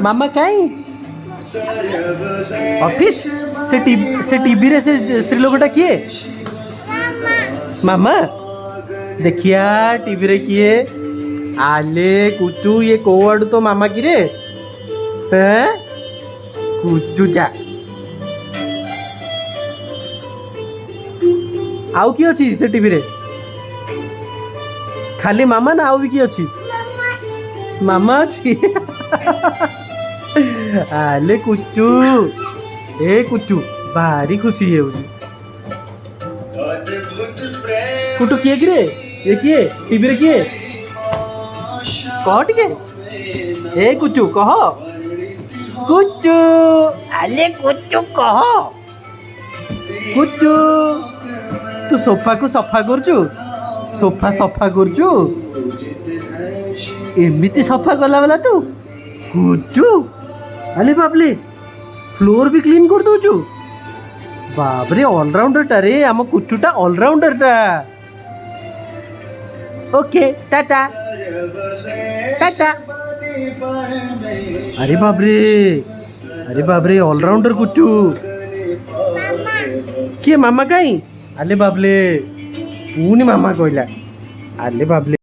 मामा कहीं ऑफिस से टीवी रे से स्त्री लोकटा किए मामा देखिया टीवी रे किए आले कुचू ये कोवाडू तो मामा की रे हैं कुचू जा आउ की अछि से टीवी रे खाली मामा ना आउ भी की अछि मामा अछि आले कुचू ए कुचू भारी खुशी है कुटू किए कि रे ये किए टीवी रे किए कह टिके ए कुचू कह कुचू आले कुचू कह कुचू तू सोफा को सफा करचु सोफा सफा करचु एमिति सफा कला बेला तू कुचू अले बाबले फ्लोर भी क्लीन कर दउचु बाबरे ऑलराउंडर टा रे आम कुचुटा ऑलराउंडर टा ओके टाटा टाटा अरे बाबरे ऑलराउंडर कुचू किए मामा कहीं आले बाबले पुनी मामा कहला आले बाबले